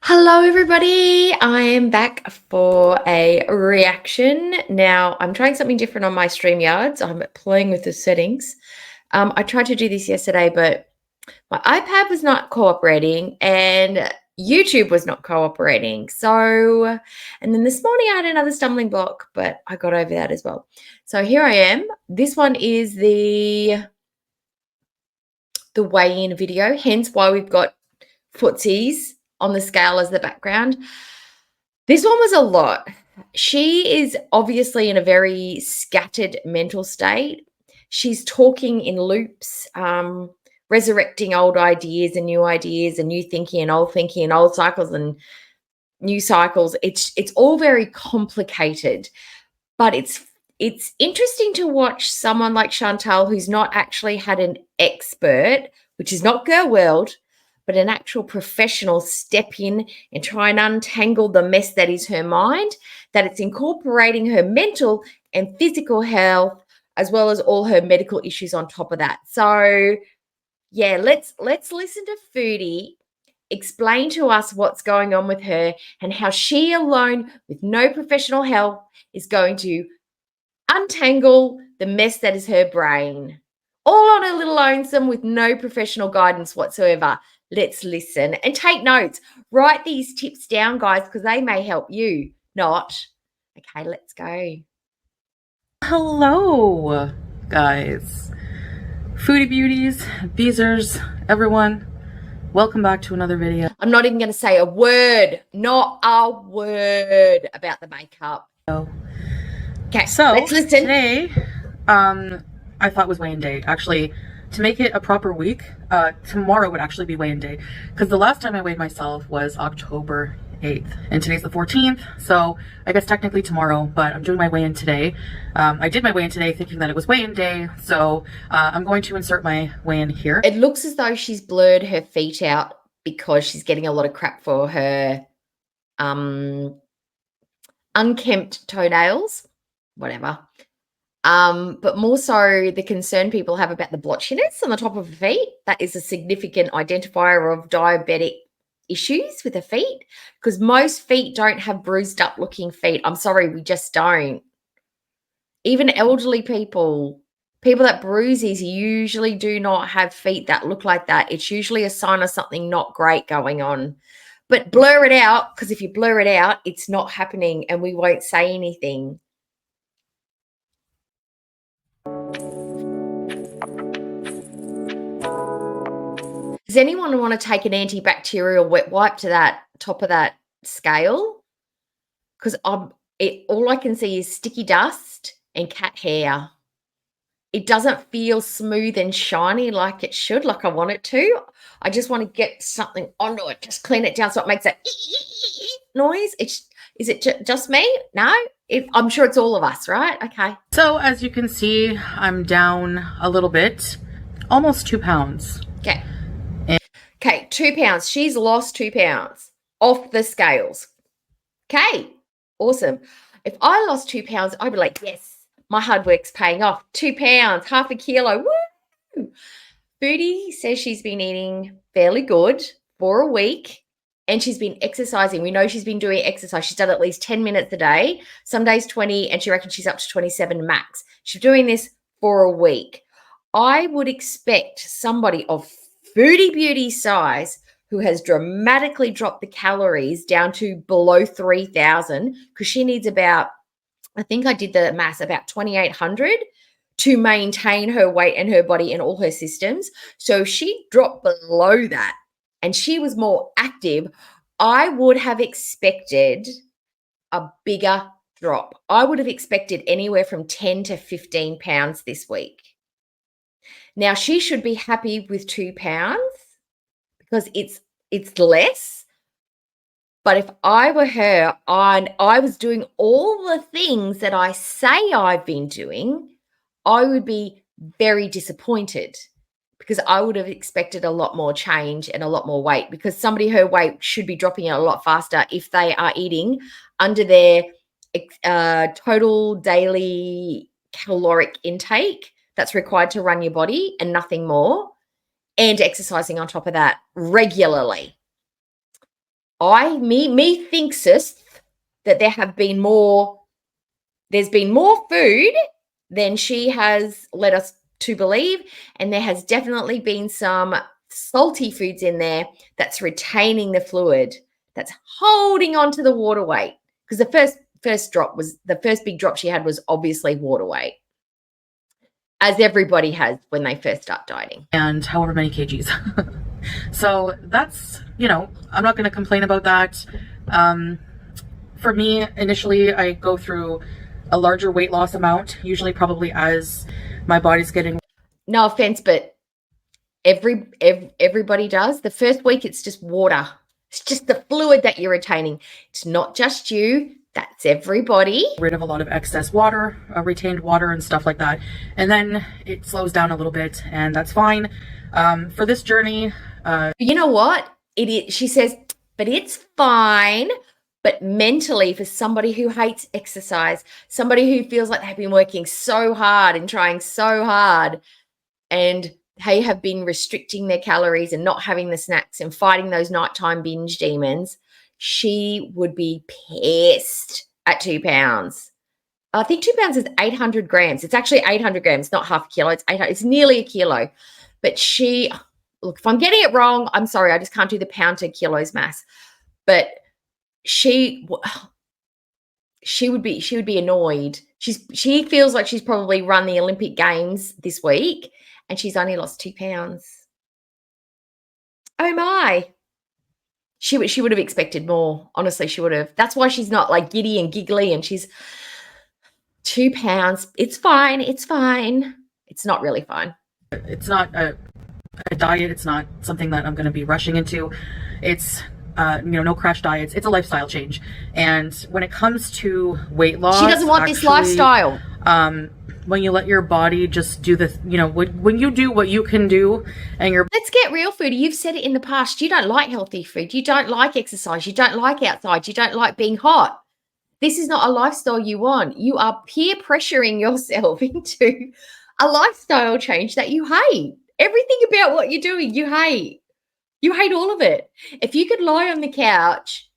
Hello, everybody. I am back for a reaction. Now, I'm trying something different on my StreamYards. I'm playing with the settings. I tried to do this yesterday, but my iPad was not cooperating and YouTube was not cooperating. And then this morning I had another stumbling block, but I got over that as well. So here I am. This one is the weigh-in video, hence why we've got footsies on the scale as the background. This one was a lot. She is obviously in a very scattered mental state. She's talking in loops, resurrecting old ideas and new thinking and old cycles and new cycles. It's all very complicated, but it's interesting to watch someone like Chantal, who's not actually had an expert, which is not Girl World, but an actual professional step in and try and untangle the mess that is her mind, that it's incorporating her mental and physical health, as well as all her medical issues on top of that. So yeah, let's listen to Foodie explain to us what's going on with her and how she alone, with no professional help, is going to untangle the mess that is her brain. All on a little lonesome with no professional guidance whatsoever. Let's listen and take notes. Write these tips down, guys, because they may help you. Not. Okay, let's go. Hello, guys. Foodie beauties, beezers, everyone. Welcome back to another video. I'm not even going to say a word, not a word about the makeup. Okay, So let's listen. today, I thought was weigh-in day. Actually, to make it a proper week, tomorrow would actually be weigh-in day, because the last time I weighed myself was October 8th, and today's the 14th, so I guess technically tomorrow, but I'm doing my weigh-in today. I did my weigh-in today thinking that it was weigh-in day, so I'm going to insert my weigh-in here. It looks as though she's blurred her feet out because she's getting a lot of crap for her unkempt toenails, whatever. But more so the concern people have about the blotchiness on the top of her feet. That is a significant identifier of diabetic issues with the feet, because most feet don't have bruised up looking feet. I'm sorry, we just don't. Even elderly people that bruises usually do not have feet that look like that. It's usually a sign of something not great going on. But blur it out, because if you blur it out, it's not happening and we won't say anything. Does anyone want to take an antibacterial wet wipe to that top of that scale? Because all I can see is sticky dust and cat hair. It doesn't feel smooth and shiny like it should, like I want it to. I just want to get something onto it, just clean it down so it makes that noise. Is it just me? No? I'm sure it's all of us, right? Okay. So as you can see, I'm down a little bit, almost 2 pounds. Okay. Okay, 2 pounds. She's lost 2 pounds off the scales. Okay, awesome. If I lost 2 pounds, I'd be like, yes, my hard work's paying off. 2 pounds, half a kilo. Woo! Foodie says she's been eating fairly good for a week and she's been exercising. We know she's been doing exercise. She's done at least 10 minutes a day, some days 20, and she reckons she's up to 27 max. She's doing this for a week. I would expect somebody of Foodie Beauty size who has dramatically dropped the calories down to below 3,000, because she needs about, I think I did the maths, about 2,800 to maintain her weight and her body and all her systems. So if she dropped below that and she was more active, I would have expected a bigger drop. I would have expected anywhere from 10 to 15 pounds this week. Now, she should be happy with 2 pounds because it's less. But if I were her and I was doing all the things that I say I've been doing, I would be very disappointed, because I would have expected a lot more change and a lot more weight, because somebody her weight should be dropping a lot faster if they are eating under their total daily caloric intake that's required to run your body and nothing more, and exercising on top of that regularly. me thinketh that there's been more food than she has led us to believe, and there has definitely been some salty foods in there that's retaining the fluid, that's holding on to the water weight. Because the first big drop she had was obviously water weight, as everybody has when they first start dieting. And however many kgs. So that's, I'm not going to complain about that. For me, initially, I go through a larger weight loss amount, usually probably as my body's getting... No offense, but everybody does. The first week, it's just water. It's just the fluid that you're retaining. It's not just you. That's everybody. Rid of a lot of excess water, retained water and stuff like that. And then it slows down a little bit, and that's fine. For this journey... you know what? She says, but it's fine. But mentally, for somebody who hates exercise, somebody who feels like they've been working so hard and trying so hard, and they have been restricting their calories and not having the snacks and fighting those nighttime binge demons, she would be pissed at 2 pounds. I think 2 pounds is 800 grams. It's actually 800 grams, not half a kilo. It's nearly a kilo. But look, if I'm getting it wrong, I'm sorry. I just can't do the pound to kilos mass. But she would be annoyed. She feels like she's probably run the Olympic Games this week, and she's only lost 2 pounds. Oh my. She would have expected more. Honestly, she would have. That's why she's not like giddy and giggly, and she's 2 pounds. It's fine. It's fine. It's not really fine. It's not a diet. It's not something that I'm going to be rushing into. It's no crash diets. It's a lifestyle change. And when it comes to weight loss, she doesn't want this lifestyle. When you let your body just do the, when you do what you can do, and let's get real, foodie. You've said it in the past. You don't like healthy food. You don't like exercise. You don't like outside. You don't like being hot. This is not a lifestyle you want. You are peer pressuring yourself into a lifestyle change that you hate. Everything about what you're doing, you hate. You hate all of it. If you could lie on the couch,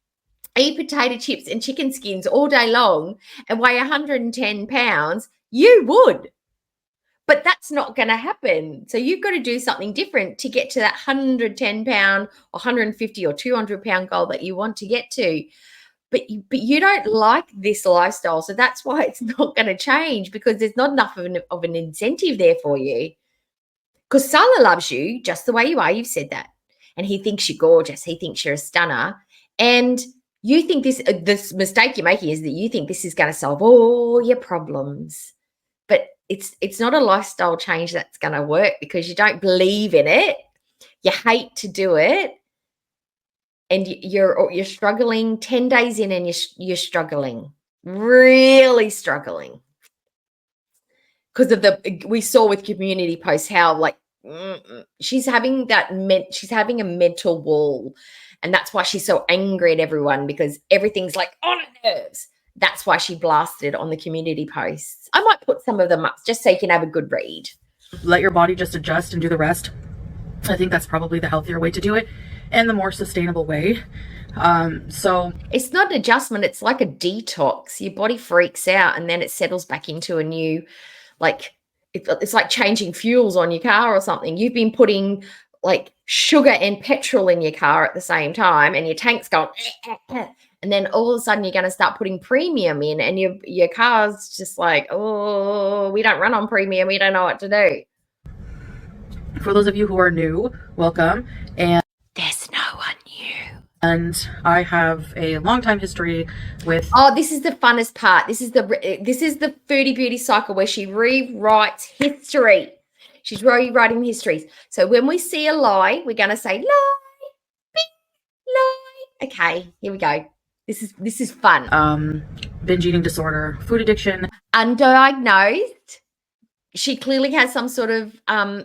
eat potato chips and chicken skins all day long and weigh 110 pounds, you would. But that's not going to happen. So you've got to do something different to get to that 110 pound or 150 or 200 pound goal that you want to get to. But you don't like this lifestyle. So that's why it's not going to change, because there's not enough of an incentive there for you. Because Salah loves you just the way you are. You've said that. And he thinks you're gorgeous. He thinks you're a stunner. And you think this mistake you're making is that you think this is going to solve all your problems. But it's not a lifestyle change that's going to work, because you don't believe in it. You hate to do it. And you're struggling 10 days in, and you're struggling, really struggling. Because of we saw with community posts how she's having a mental wall, and that's why she's so angry at everyone, because everything's like on her nerves. That's why she blasted on the community posts. I might put some of them up just so you can have a good read. Let your body just adjust and do the rest. I think that's probably the healthier way to do it, and the more sustainable way. So it's not an adjustment. It's like a detox. Your body freaks out, and then it settles back into a new, it's like changing fuels on your car or something. You've been putting like sugar and petrol in your car at the same time, and your tank's going, and then all of a sudden you're going to start putting premium in, and your car's just like, oh, we don't run on premium. We don't know what to do. For those of you who are new, welcome. And there's no one new. And I have a long time history with... Oh, this is the funnest part. This is the Foodie Beauty cycle where she rewrites history. She's rewriting histories. So when we see a lie, we're going to say lie, bing, lie. Okay, here we go. This is fun. Binge eating disorder, food addiction. Undiagnosed. She clearly has some sort of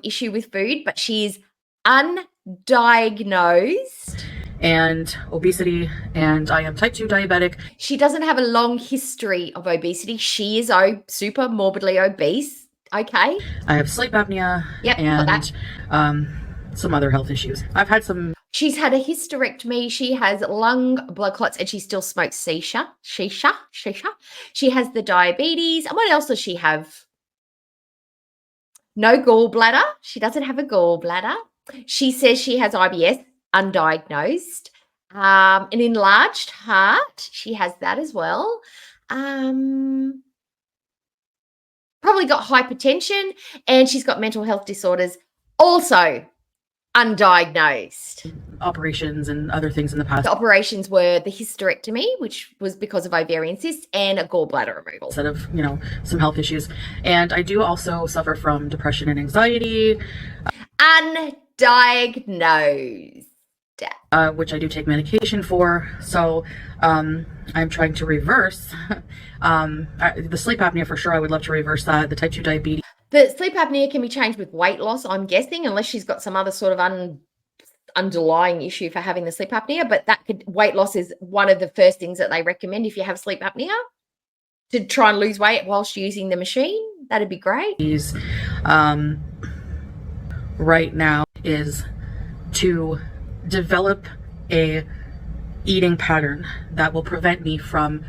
issue with food, but she's undiagnosed. And obesity, and I am type 2 diabetic. She doesn't have a long history of obesity. She is super morbidly obese. Okay. I have sleep apnea. Yep, and some other health issues. I've had some... She's had a hysterectomy. She has lung blood clots and she still smokes shisha. She has the diabetes. And what else does she have? No gallbladder. She doesn't have a gallbladder. She says she has IBS, undiagnosed. An enlarged heart. She has that as well. Probably got hypertension, and she's got mental health disorders, also undiagnosed. Operations and other things in the past. The operations were the hysterectomy, which was because of ovarian cysts, and a gallbladder removal. Instead of, some health issues. And I do also suffer from depression and anxiety. Undiagnosed. Which I do take medication for. So I'm trying to reverse the sleep apnea for sure. I would love to reverse that. The type 2 diabetes. The sleep apnea can be changed with weight loss, I'm guessing, unless she's got some other sort of underlying issue for having the sleep apnea. But weight loss is one of the first things that they recommend if you have sleep apnea, to try and lose weight whilst using the machine. That'd be great. Right now is to develop a eating pattern that will prevent me from.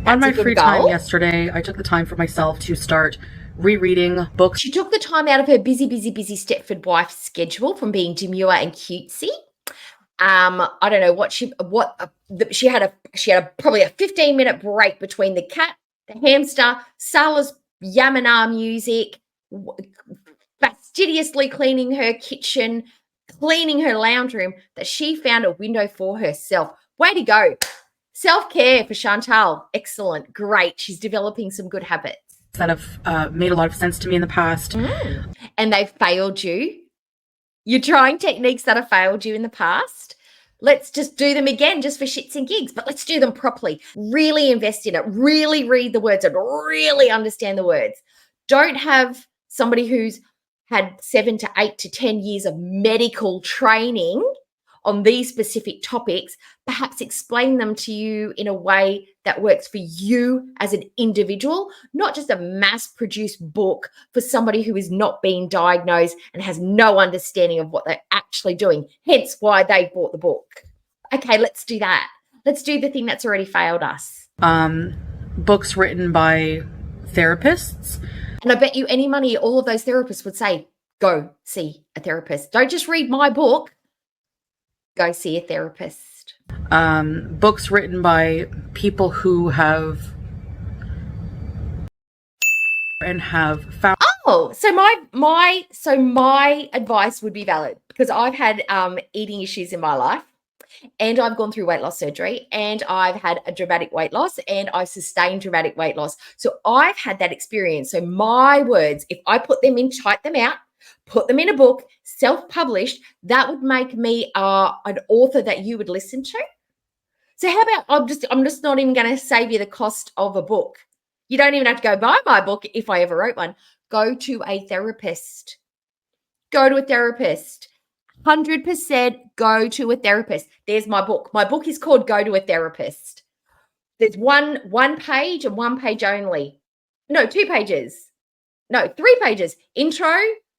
On my free time yesterday, I took the time for myself to start rereading books. She took the time out of her busy Stepford wife schedule from being demure and cutesy. I don't know what she had probably a 15-minute break between the cat, the hamster, Sala's Yamana music, fastidiously cleaning her kitchen, cleaning her lounge room, that she found a window for herself. Way to go. Self-care for Chantal. Excellent. Great. She's developing some good habits that have made a lot of sense to me in the past. And they've failed you. You're trying techniques that have failed you in the past. Let's just do them again just for shits and gigs, but let's do them properly. Really invest in it. Really read the words and really understand the words. Don't have somebody who's had 7 to 8 to 10 years of medical training on these specific topics, perhaps explain them to you in a way that works for you as an individual, not just a mass-produced book for somebody who is not being diagnosed and has no understanding of what they're actually doing, hence why they bought the book. Okay, let's do that. Let's do the thing that's already failed us. Books written by therapists. And I bet you any money, all of those therapists would say, go see a therapist. Don't just read my book. Go see a therapist. Books written by people who have found. Oh, so my advice would be valid, because I've had eating issues in my life, and I've gone through weight loss surgery, and I've had a dramatic weight loss, and I sustained dramatic weight loss. So I've had that experience. So my words, if I put them in, type them out, put them in a book, self-published, that would make me an author that you would listen to. So how about I'm just not even going to save you the cost of a book. You don't even have to go buy my book if I ever wrote one. Go to a therapist. Go to a therapist. 100% go to a therapist. There's my book. My book is called Go to a Therapist. There's one page and one page only. No, 2 pages. No, 3 pages. Intro,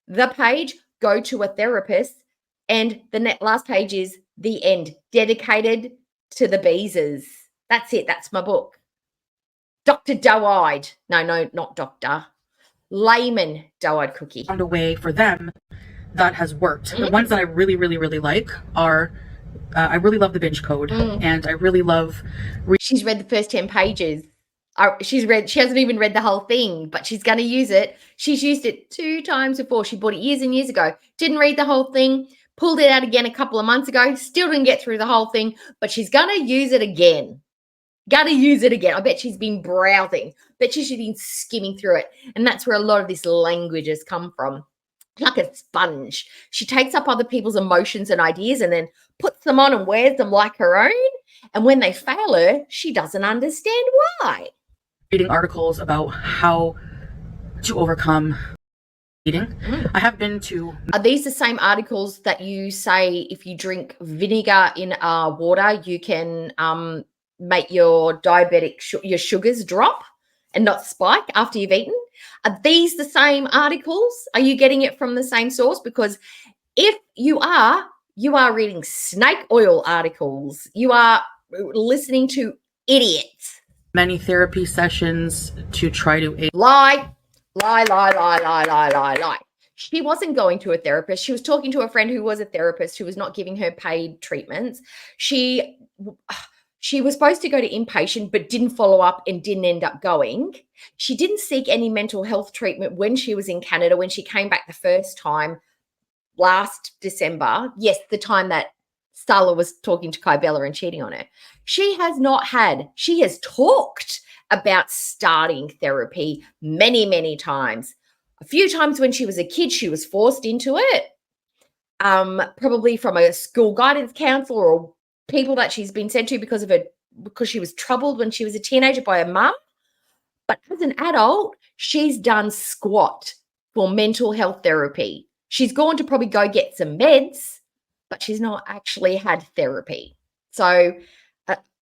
the page, go to a therapist, and the last page is the end, dedicated to the Beezers. That's it. That's my book. Dr. Doe-Eyed. No, not doctor. Layman Doe-Eyed Cookie. Found a way for them that has worked. The ones that I really, really, really like are, I really love the binge code, and I really love. She's read the first 10 pages. She hasn't even read the whole thing, but she's going to use it. She's used it 2 times before. She bought it years and years ago. Didn't read the whole thing. Pulled it out again a couple of months ago. Still didn't get through the whole thing, but she's going to use it again. I bet she's been browsing. Bet she's been skimming through it. And that's where a lot of this language has come from. Like a sponge. She takes up other people's emotions and ideas and then puts them on and wears them like her own. And when they fail her, she doesn't understand why. Reading articles about how to overcome eating. I have been to. Are these the same articles that you say if you drink vinegar in water, you can make your your sugars drop and not spike after you've eaten? Are these the same articles? Are you getting it from the same source? Because if you are, You are reading snake oil articles. You are listening to idiots. Many therapy sessions to try to aid. Lie. She wasn't going to a therapist. She was talking to a friend who was a therapist who was not giving her paid treatments. She was supposed to go to inpatient but didn't follow up and didn't end up going. She didn't seek any mental health treatment when she was in Canada, when she came back the first time last December. Yes, the time that Starla was talking to Kybella and cheating on her. She has talked about starting therapy many, many times. A few times when she was a kid, she was forced into it, probably from a school guidance counselor or people that she's been sent to because she was troubled when she was a teenager by her mum. But as an adult, she's done squat for mental health therapy. She's gone to probably go get some meds, but she's not actually had therapy. So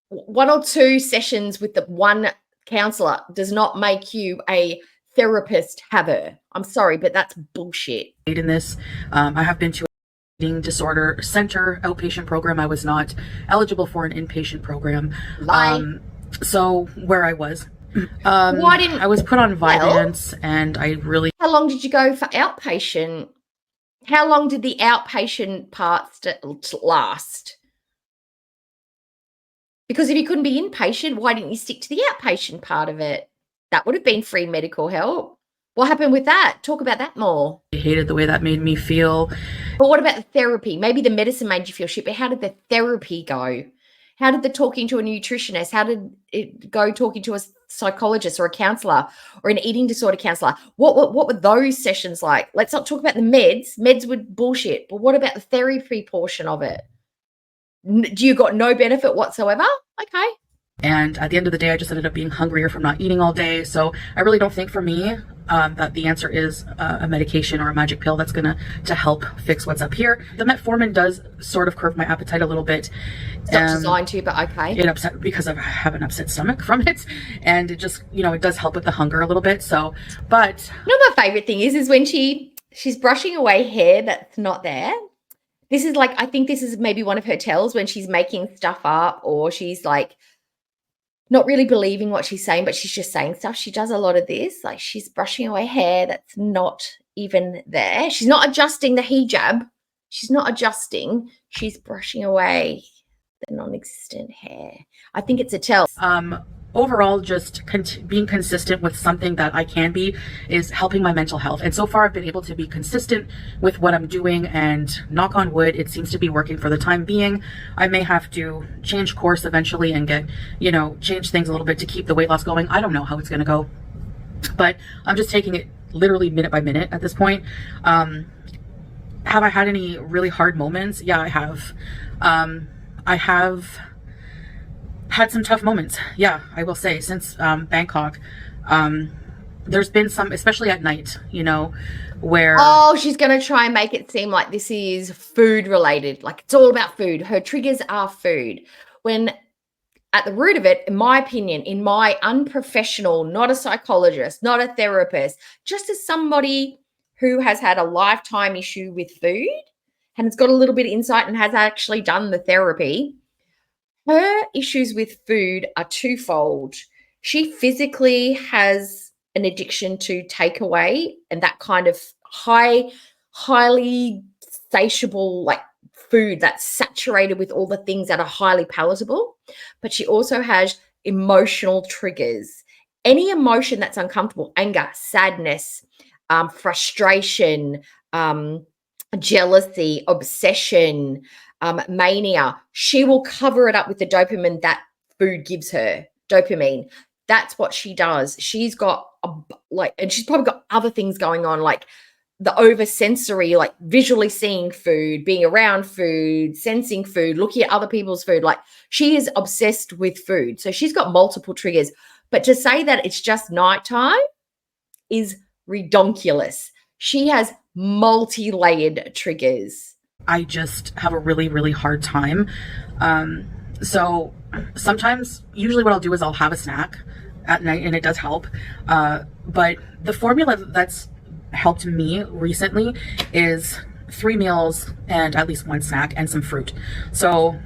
1 or 2 sessions with the one counselor does not make you a therapist haver. I'm sorry, but that's bullshit. In this, I have been to an eating disorder center outpatient program. I was not eligible for an inpatient program. So where I was, I was put on Vyvanse, and I really. How long did you go for outpatient? How long did the outpatient part last? Because if you couldn't be inpatient, why didn't you stick to the outpatient part of it? That would have been free medical help. What happened with that? Talk about that more. I hated the way that made me feel. But what about the therapy? Maybe the medicine made you feel shit, but how did the therapy go? How did the talking to a nutritionist, how did it go talking to a psychologist or a counselor or an eating disorder counselor? What were those sessions like? Let's not talk about the meds. Meds were bullshit. But what about the therapy portion of it? Do you got no benefit whatsoever? Okay. And at the end of the day, I just ended up being hungrier from not eating all day. So I really don't think for me that the answer is a medication or a magic pill that's going to help fix what's up here. The metformin does sort of curb my appetite a little bit. It's not designed to, but okay. It upset because I have an upset stomach from it. And it just, it does help with the hunger a little bit. So, but. My favorite thing is when she's brushing away hair that's not there. This is like, I think this is maybe one of her tells when she's making stuff up or she's like, not really believing what she's saying, but she's just saying stuff. She does a lot of this. Like she's brushing away hair that's not even there. She's not adjusting the hijab. She's not adjusting. She's brushing away the non-existent hair. I think it's a tell. Overall, just being consistent with something that I can be is helping my mental health. And so far, I've been able to be consistent with what I'm doing, and knock on wood, it seems to be working for the time being. I may have to change course eventually and get, change things a little bit to keep the weight loss going. I don't know how it's going to go, but I'm just taking it literally minute by minute at this point. Have I had any really hard moments? Yeah, I have. I have had some tough moments. Yeah, I will say since Bangkok, there's been some, especially at night, where. Oh, she's going to try and make it seem like this is food related. Like it's all about food. Her triggers are food. When at the root of it, in my opinion, in my unprofessional, not a psychologist, not a therapist, just as somebody who has had a lifetime issue with food and has got a little bit of insight and has actually done the therapy, her issues with food are twofold. She physically has an addiction to takeaway and that kind of highly satiable, like food that's saturated with all the things that are highly palatable. But she also has emotional triggers. Any emotion that's uncomfortable, anger, sadness, frustration, jealousy, obsession, mania, she will cover it up with the dopamine that food gives her. Dopamine. That's what she does. She's got and she's probably got other things going on, like the oversensory, like visually seeing food, being around food, sensing food, looking at other people's food. Like she is obsessed with food. So she's got multiple triggers. But to say that it's just nighttime is redonkulous. She has multi-layered triggers. I just have a really, really hard time. So sometimes, usually what I'll do is I'll have a snack at night and it does help. But the formula that's helped me recently is 3 meals and at least 1 snack and some fruit. So,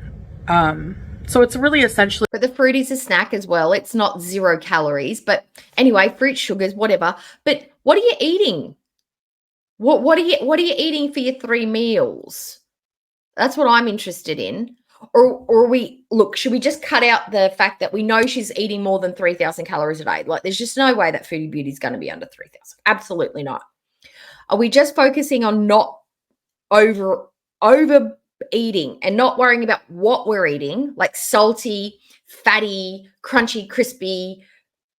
so it's really essentially. But the fruit is a snack as well. It's not 0 calories. But anyway, fruit, sugars, whatever. But what are you eating? What are you eating for your 3 meals? That's what I'm interested in. Or should we just cut out the fact that we know she's eating more than 3,000 calories a day? Like, there's just no way that Foodie Beauty is going to be under 3,000. Absolutely not. Are we just focusing on not overeating and not worrying about what we're eating, like salty, fatty, crunchy, crispy,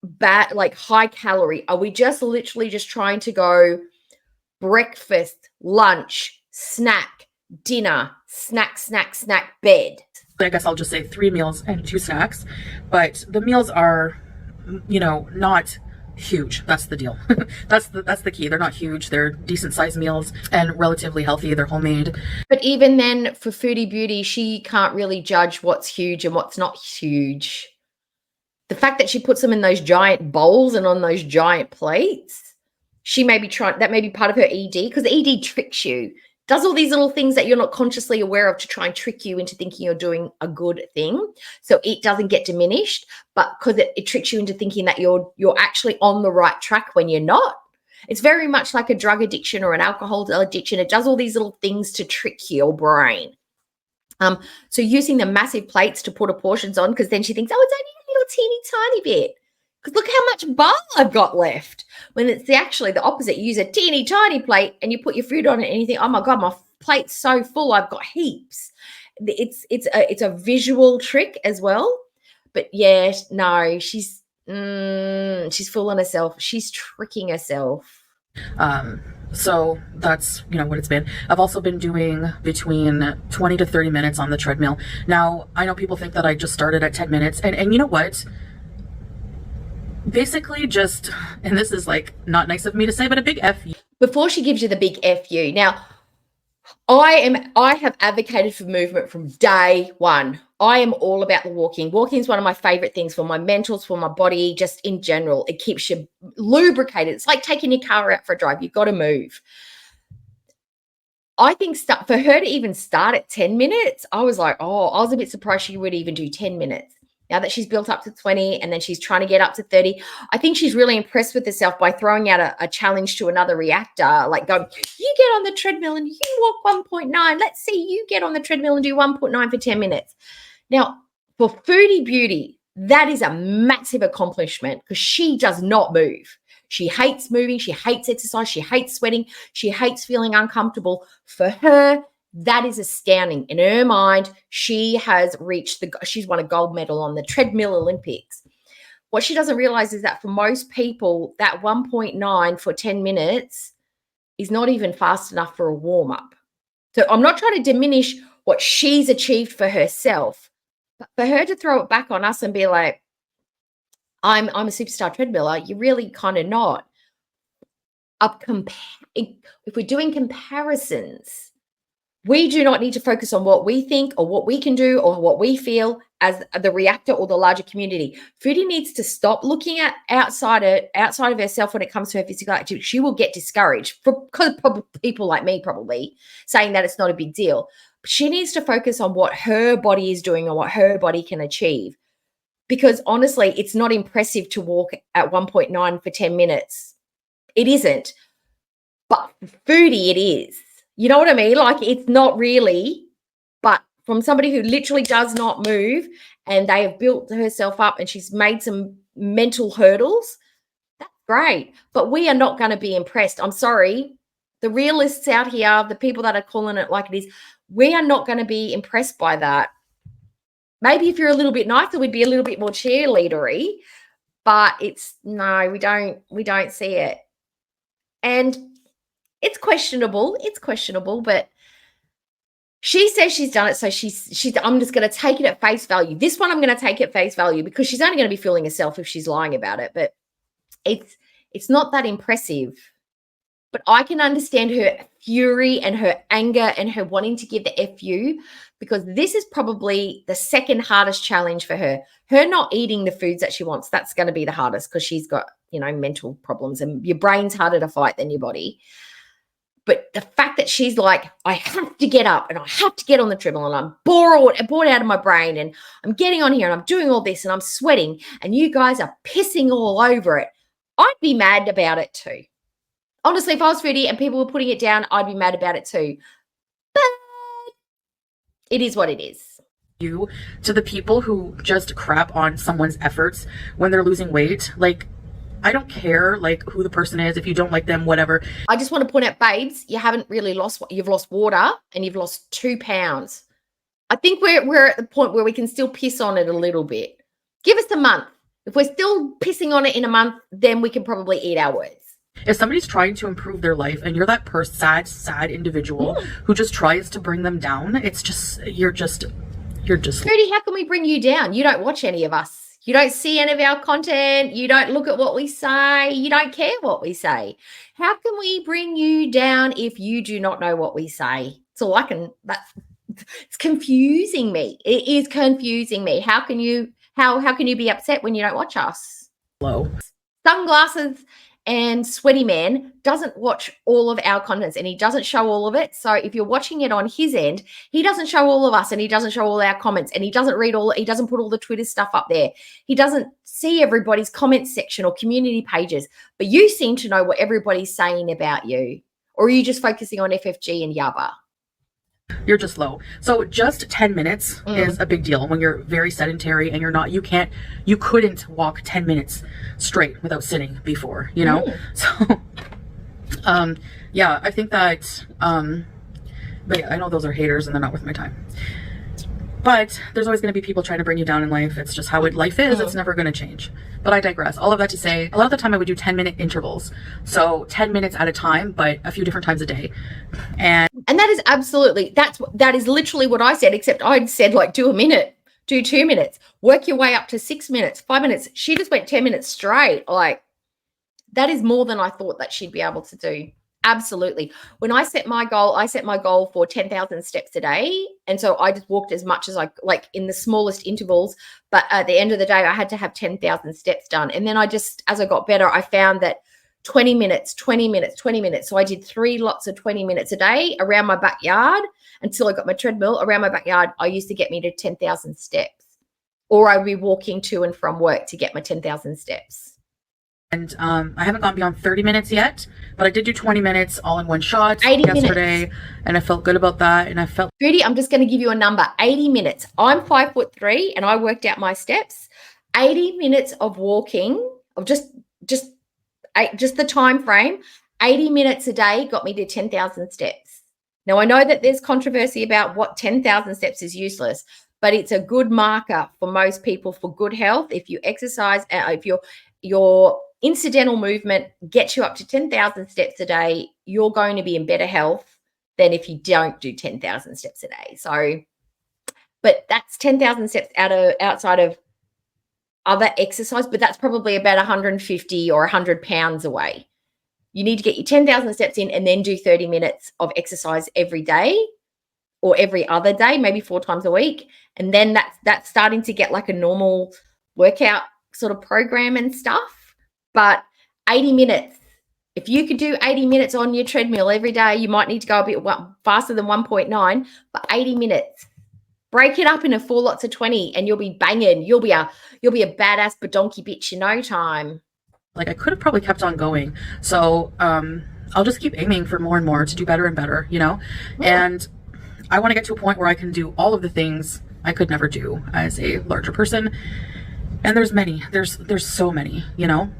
bad, like high calorie? Are we just literally just trying to go breakfast, lunch, snack, dinner, snack, bed? I guess I'll just say 3 meals and 2 snacks, but the meals are, not huge. That's the deal. that's the key. They're not huge. They're decent sized meals and relatively healthy. They're homemade. But even then, for Foodie Beauty, she can't really judge what's huge and what's not huge. The fact that she puts them in those giant bowls and on those giant plates, she may be trying, that may be part of her ED, because the ED tricks you, does all these little things that you're not consciously aware of to try and trick you into thinking you're doing a good thing. So it doesn't get diminished, but because it tricks you into thinking that you're actually on the right track when you're not. It's very much like a drug addiction or an alcohol addiction. It does all these little things to trick your brain. So using the massive plates to put her portions on, because then she thinks, oh, it's only a little teeny tiny bit. Because look how much bar I've got left. When it's actually the opposite. You use a teeny tiny plate and you put your food on it and you think, oh my God, my plate's so full, I've got heaps. It's a visual trick as well. But yeah, no, she's fooling herself. She's tricking herself. So that's, what it's been. I've also been doing between 20 to 30 minutes on the treadmill. Now, I know people think that I just started at 10 minutes. And you know what? Basically just, and this is like not nice of me to say, but a big F you. Before she gives you the big F you. Now, I have advocated for movement from day one. I am all about the walking. Walking is one of my favorite things for my mentals, for my body, just in general. It keeps you lubricated. It's like taking your car out for a drive. You've got to move. I think for her to even start at 10 minutes, I was like, oh, I was a bit surprised she would even do 10 minutes. Now that she's built up to 20 and then she's trying to get up to 30, I think she's really impressed with herself by throwing out a challenge to another reactor, like going, you get on the treadmill and you walk 1.9. Let's see you get on the treadmill and do 1.9 for 10 minutes. Now, for Foodie Beauty, that is a massive accomplishment because she does not move. She hates moving. She hates exercise. She hates sweating. She hates feeling uncomfortable. For her, that is astounding. In her mind, she has she's won a gold medal on the Treadmill Olympics. What she doesn't realize is that for most people, that 1.9 for 10 minutes is not even fast enough for a warm-up. So I'm not trying to diminish what she's achieved for herself, but for her to throw it back on us and be like, I'm a superstar treadmiller, you're really kind of not. If we're doing comparisons, we do not need to focus on what we think or what we can do or what we feel as the reactor or the larger community. Foodie needs to stop looking at outside of herself when it comes to her physical activity. She will get discouraged because people like me probably saying that it's not a big deal. She needs to focus on what her body is doing and what her body can achieve. Because honestly, it's not impressive to walk at 1.9 for 10 minutes. It isn't. But for Foodie, it is. You know what I mean? Like, it's not really, but from somebody who literally does not move and they have built herself up and she's made some mental hurdles, that's great. But we are not going to be impressed. I'm sorry. The realists out here, the people that are calling it like it is, we are not going to be impressed by that. Maybe if you're a little bit nicer, we'd be a little bit more cheerleadery, but we don't see it. And it's questionable. It's questionable, but she says she's done it. So I'm just going to take it at face value. This one I'm going to take at face value because she's only going to be fooling herself if she's lying about it. But it's not that impressive. But I can understand her fury and her anger and her wanting to give the FU because this is probably the second hardest challenge for her. Her not eating the foods that she wants, that's going to be the hardest because she's got, mental problems and your brain's harder to fight than your body. But the fact that she's like, I have to get up and I have to get on the treadmill and I'm bored out of my brain and I'm getting on here and I'm doing all this and I'm sweating and you guys are pissing all over it, I'd be mad about it too. Honestly, if I was Foodie and people were putting it down, I'd be mad about it too. But it is what it is. You to the people who just crap on someone's efforts when they're losing weight, like, I don't care like who the person is, if you don't like them, whatever. I just want to point out, babes, you haven't really lost, you've lost water and you've lost 2 pounds. I think we're at the point where we can still piss on it a little bit. Give us a month. If we're still pissing on it in a month, then we can probably eat our words. If somebody's trying to improve their life and you're that sad individual who just tries to bring them down, it's just, you're just. Foodie, how can we bring you down? You don't watch any of us. You don't see any of our content. You don't look at what we say. You don't care what we say. How can we bring you down if you do not know what we say? So it's confusing me. It is confusing me. How can you be upset when you don't watch us? Low. Sunglasses and Sweaty Man doesn't watch all of our contents and he doesn't show all of it. So if you're watching it on his end, he doesn't show all of us and he doesn't show all our comments and he doesn't put all the Twitter stuff up there. He doesn't see everybody's comment section or community pages, but you seem to know what everybody's saying about you. Or are you just focusing on FFG and Yabba? You're just low. So just 10 minutes is a big deal when you're very sedentary and you couldn't walk 10 minutes straight without sitting before, you know? So, yeah, I think that, but yeah, I know those are haters and they're not worth my time. But there's always going to be people trying to bring you down in life. It's just how life is. It's never going to change. But I digress. All of that to say, a lot of the time I would do 10-minute intervals. So 10 minutes at a time, but a few different times a day. And that is absolutely, that is literally what I said, except I'd said like do a minute, do 2 minutes, work your way up to 6 minutes, 5 minutes. She just went 10 minutes straight. Like, that is more than I thought that she'd be able to do. Absolutely. When I set my goal for 10,000 steps a day. And so I just walked as much as I like in the smallest intervals. But at the end of the day, I had to have 10,000 steps done. And then as I got better, I found that 20 minutes. So I did 3 lots of 20 minutes a day around my backyard until I got my treadmill around my backyard. I used to get me to 10,000 steps, or I'd be walking to and from work to get my 10,000 steps. And I haven't gone beyond 30 minutes yet, but I did do 20 minutes all in one shot 80 yesterday, minutes. And I felt good about that. And I felt Judy, I'm just going to give you a number. 80 minutes. I'm 5'3" and I worked out my steps. 80 minutes of walking, of just the time frame. 80 minutes a day got me to 10,000 steps. Now I know that there's controversy about what 10,000 steps is useless, but it's a good marker for most people for good health. If you exercise, if your incidental movement gets you up to 10,000 steps a day, you're going to be in better health than if you don't do 10,000 steps a day. So, but that's 10,000 steps outside of other exercise, but that's probably about 150 or 100 pounds away. You need to get your 10,000 steps in and then do 30 minutes of exercise every day or every other day, maybe 4 times a week. And then that's starting to get like a normal workout sort of program and stuff. But 80 minutes, if you could do 80 minutes on your treadmill every day, you might need to go a bit faster than 1.9, but 80 minutes. Break it up into 4 lots of 20 and you'll be banging. You'll be a badass badonkey bitch in no time. like I could have probably kept on going. So I'll just keep aiming for more and more to do better and better, you know? And I want to get to a point where I can do all of the things I could never do as a larger person. And there's many, there's so many, you know?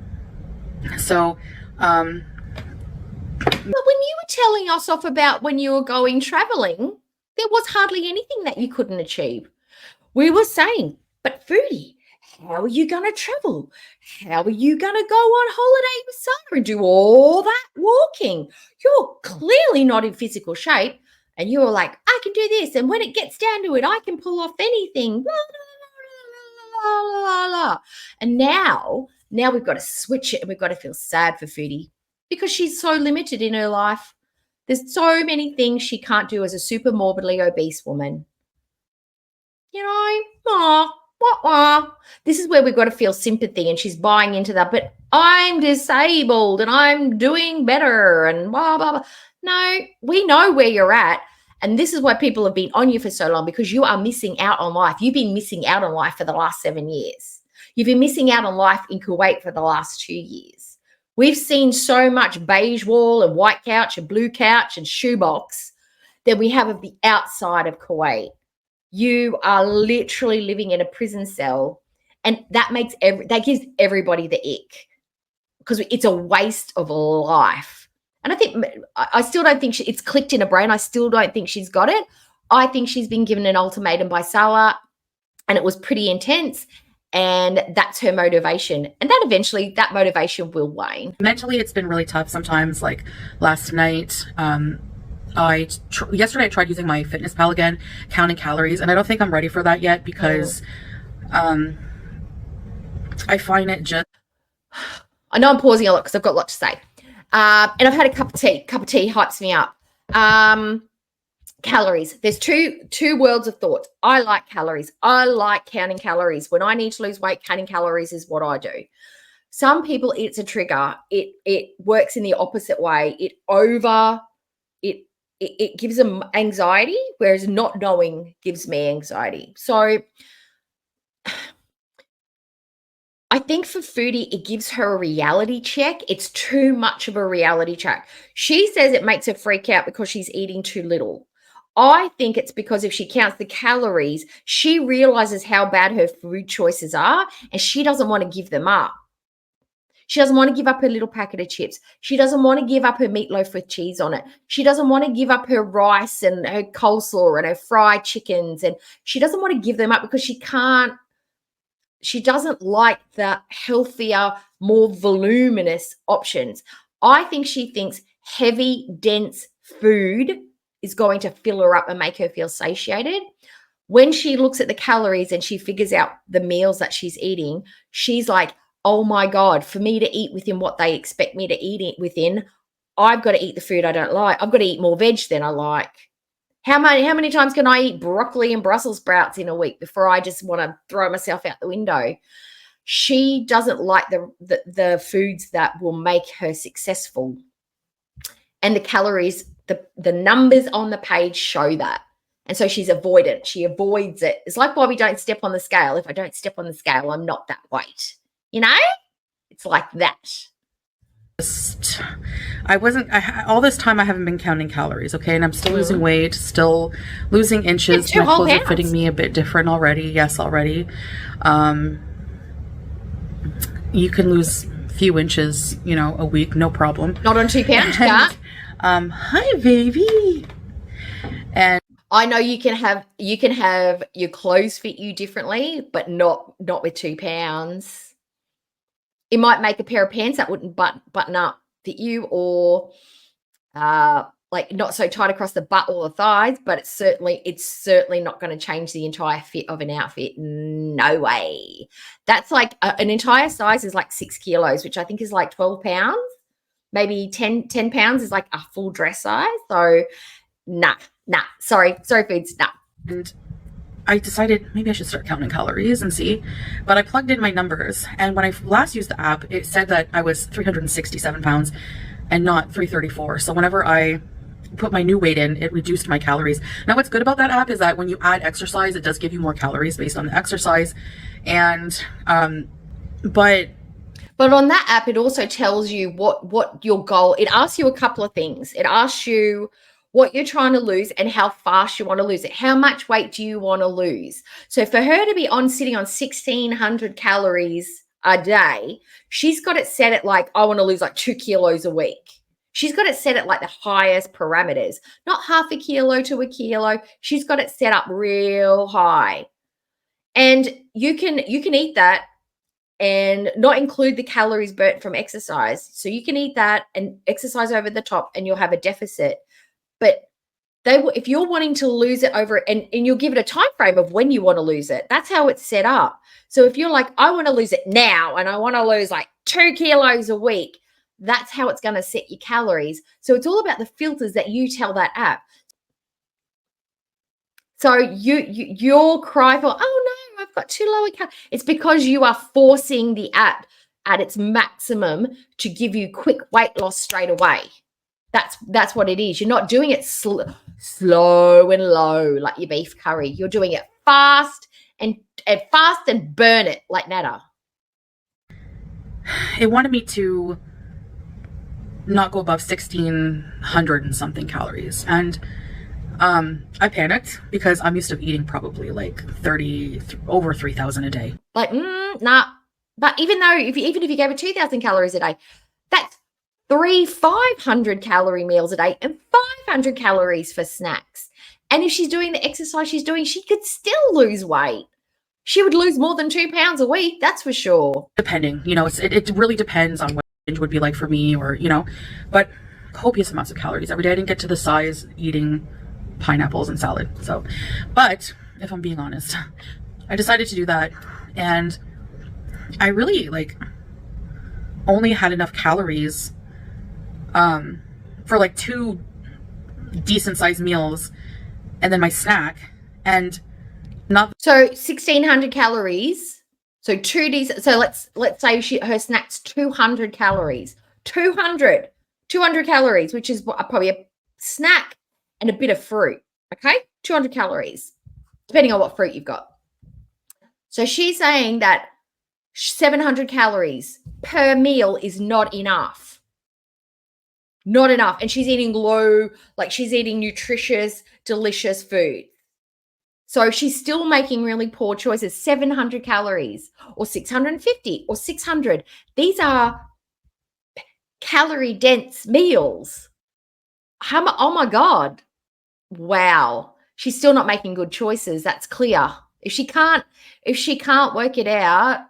So, but when you were telling us off about when you were going traveling, there was hardly anything that you couldn't achieve. We were saying, but Foodie, how are you going to travel? How are you going to go on holiday with Sarah and do all that walking? You're clearly not in physical shape. And you were like, I can do this. And when it gets down to it, I can pull off anything. And now we've got to switch it and we've got to feel sad for Foodie because she's so limited in her life. There's so many things she can't do as a super morbidly obese woman. You know, This is where we've got to feel sympathy, and she's buying into that. But I'm disabled and I'm doing better and blah, blah, blah. No, we know where you're at. And this is why people have been on you for so long, because you are missing out on life. You've been missing out on life for the last 7 years. You've been missing out on life in Kuwait for the last 2 years. We've seen so much beige wall and white couch and blue couch and shoebox that we have of the outside of Kuwait. You are literally living in a prison cell, and that gives everybody the ick, because it's a waste of life. And I still don't think it's clicked in her brain. I still don't think she's got it. I think she's been given an ultimatum by Salah, and it was pretty intense. And that's her motivation. And that motivation will wane. Mentally, it's been really tough sometimes. Like last night, yesterday I tried using my fitness pal again, counting calories. And I don't think I'm ready for that yet, because I find it just... I know I'm pausing a lot because I've got a lot to say. And I've had a cup of tea. Cup of tea hypes me up. Calories. There's two worlds of thought. I like calories. I like counting calories. When I need to lose weight, counting calories is what I do. Some people, it's a trigger. It works in the opposite way. It gives them anxiety, whereas not knowing gives me anxiety. So I think for Foodie, it gives her a reality check. It's too much of a reality check. She says it makes her freak out because she's eating too little. I think it's because if she counts the calories, she realizes how bad her food choices are, and she doesn't want to give them up. She doesn't want to give up her little packet of chips. She doesn't want to give up her meatloaf with cheese on it. She doesn't want to give up her rice and her coleslaw and her fried chickens. And she doesn't want to give them up because she doesn't like the healthier, more voluminous options. I think she thinks heavy, dense food is going to fill her up and make her feel satiated. When she looks at the calories and she figures out the meals that she's eating, she's like, oh my God, for me to eat within what they expect me to eat it within, I've got to eat the food I don't like. I've got to eat more veg than I like. How many times can I eat broccoli and Brussels sprouts in a week before I just want to throw myself out the window? She doesn't like the foods that will make her successful. And the calories, the numbers on the page show that. And so she's avoidant. She avoids it. It's like why we don't step on the scale. If I don't step on the scale, I'm not that weight. You know? It's like that. All this time I haven't been counting calories, okay? And I'm still losing weight, still losing inches. My clothes are fitting me a bit different already. Yes, already. You can lose a few inches, a week, no problem. Not on 2 pounds, you can't. Hi, baby. And I know you can have your clothes fit you differently, but not with 2 pounds. It might make a pair of pants that wouldn't button up fit you, or like not so tight across the butt or the thighs, but it's certainly not going to change the entire fit of an outfit. No way. That's like an entire size is like 6 kilos, which I think is like 12 pounds. Maybe 10 pounds is like a full dress size. So nah. Sorry, foods, nah. And I decided maybe I should start counting calories and see, but I plugged in my numbers, and when I last used the app, it said that I was 367 pounds and not 334. So whenever I put my new weight in, it reduced my calories. Now what's good about that app is that when you add exercise, it does give you more calories based on the exercise. And but on that app, it also tells you what your goal. It asks you a couple of things. It asks you what you're trying to lose and how fast you want to lose it. How much weight do you want to lose? So for her to be sitting on 1,600 calories a day, she's got it set at like, I want to lose like 2 kilos a week. She's got it set at like the highest parameters, not half a kilo to a kilo. She's got it set up real high. And you can eat that and not include the calories burnt from exercise. So you can eat that and exercise over the top and you'll have a deficit. But if you're wanting to lose it over, and you'll give it a time frame of when you want to lose it, that's how it's set up. So if you're like, I want to lose it now and I want to lose like 2 kilos a week, that's how it's going to set your calories. So it's all about the filters that you tell that app. So your cry for, oh no, I've got too low a calorie. It's because you are forcing the app at its maximum to give you quick weight loss straight away. That's what it is. You're not doing it slow and low like your beef curry. You're doing it fast and burn it like nata. It wanted me to not go above 1,600 and something calories, and I panicked because I'm used to eating probably like over 3,000 a day. Like, nah. But even if you gave her 2,000 calories a day, that's 500 calorie meals a day and 500 calories for snacks. And if she's doing the exercise she's doing, she could still lose weight. She would lose more than 2 pounds a week, that's for sure. Depending, it really depends on what binge would be like for me, or, but copious amounts of calories every day. I didn't get to the size eating pineapples and salad. So, but if I'm being honest, I decided to do that, and I really only had enough calories for like 2 decent sized meals and then my snack, and not so 1,600 calories. So 2 decent. So let's say her snack's 200 calories. 200 calories, which is probably a snack and a bit of fruit. Okay, 200 calories, depending on what fruit you've got. So she's saying that 700 calories per meal is not enough. Not enough. And she's eating she's eating nutritious, delicious food. So she's still making really poor choices. 700 calories or 650 or 600. These are calorie dense meals. Oh my God. Wow. She's still not making good choices. That's clear. If she can't work it out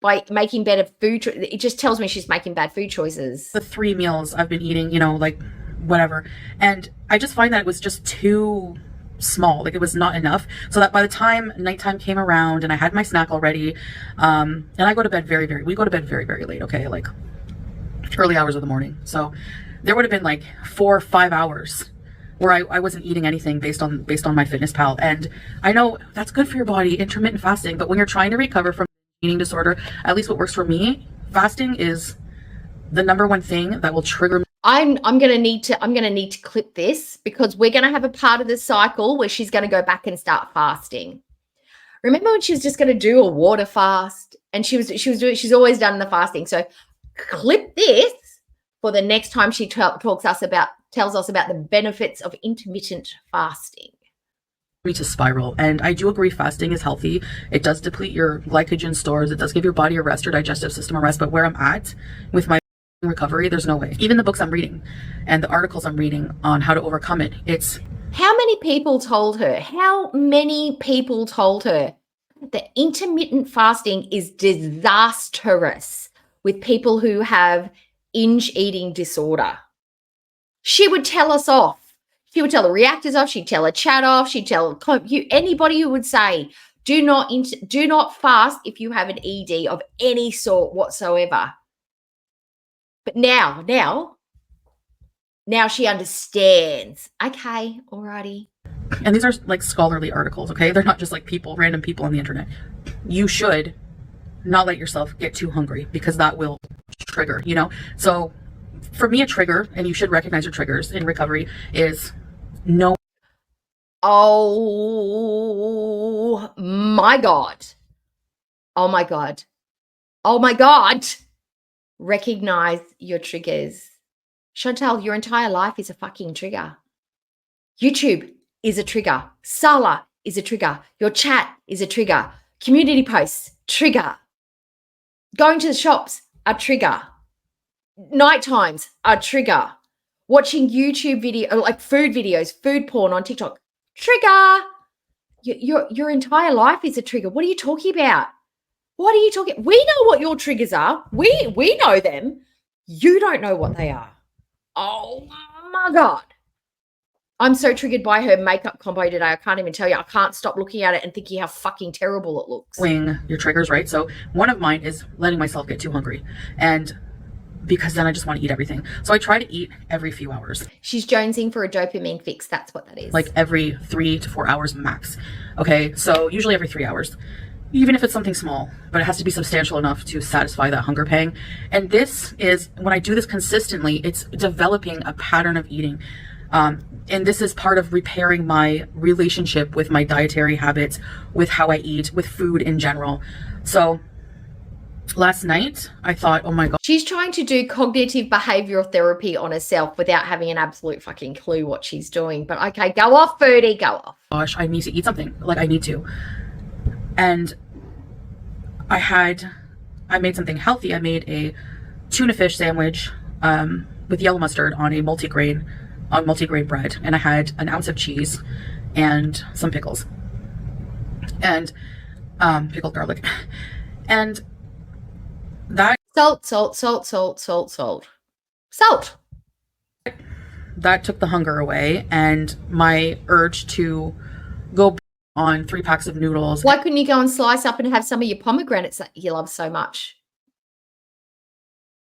by making better food, it just tells me she's making bad food choices. The 3 meals I've been eating, whatever. And I just find that it was just too small. It was not enough. So that by the time nighttime came around and I had my snack already, and I go to bed we go to bed very, very late. Okay. Like early hours of the morning. So there would have been 4 or 5 hours where I wasn't eating anything based on my Fitness Pal. And I know that's good for your body, intermittent fasting, but when you're trying to recover from eating disorder, at least what works for me, fasting is the #1 thing that will trigger me. I'm gonna need to clip this, because we're gonna have a part of the cycle where she's gonna go back and start fasting. Remember when she was just gonna do a water fast, and she's always done the fasting. So clip this for the next time she tells us about the benefits of intermittent fasting. Me to spiral. And I do agree fasting is healthy. It does deplete your glycogen stores. It does give your body a rest, your digestive system a rest. But where I'm at with my recovery, there's no way. Even the books I'm reading and the articles I'm reading on how to overcome it, it's... How many people told her that intermittent fasting is disastrous with people who have binge eating disorder? She would tell us off. She would tell the reactors off. She'd tell a chat off. She'd tell anybody who would say, do not fast if you have an ED of any sort whatsoever. But now she understands. Okay, alrighty. And these are scholarly articles, okay? They're not just random people on the internet. You should not let yourself get too hungry, because that will trigger, So for me, a trigger, and you should recognize your triggers in recovery, is no. Oh my God. Oh my God. Oh my God. Recognize your triggers. Chantal, your entire life is a fucking trigger. YouTube is a trigger. Sala is a trigger. Your chat is a trigger. Community posts, trigger. Going to the shops, a trigger. Night times, a trigger. Watching YouTube video, food videos, food porn on TikTok, trigger. Your entire life is a trigger. What are you talking about? What are you talking? We know what your triggers are. We know them. You don't know what they are. Oh my God. I'm so triggered by her makeup combo today. I can't even tell you. I can't stop looking at it and thinking how fucking terrible it looks. Your triggers, right? So one of mine is letting myself get too hungry. And because then I just want to eat everything. So I try to eat every few hours. She's jonesing for a dopamine fix. That's what that is. Like every 3 to 4 hours max. Okay, so usually every 3 hours. Even if it's something small, but it has to be substantial enough to satisfy that hunger pang. And this is, when I do this consistently, it's developing a pattern of eating. And this is part of repairing my relationship with my dietary habits, with how I eat, with food in general. So last night I thought, oh my God. She's trying to do cognitive behavioral therapy on herself without having an absolute fucking clue what she's doing. But okay, go off, foodie, go off. Gosh, I need to eat something. Like I need to. And I made something healthy. I made a tuna fish sandwich with yellow mustard on multigrain bread, and I had an ounce of cheese and some pickles and pickled garlic, and that Salt. That took the hunger away and my urge to go on 3 packs of noodles. Why couldn't you go and slice up and have some of your pomegranates that you love so much?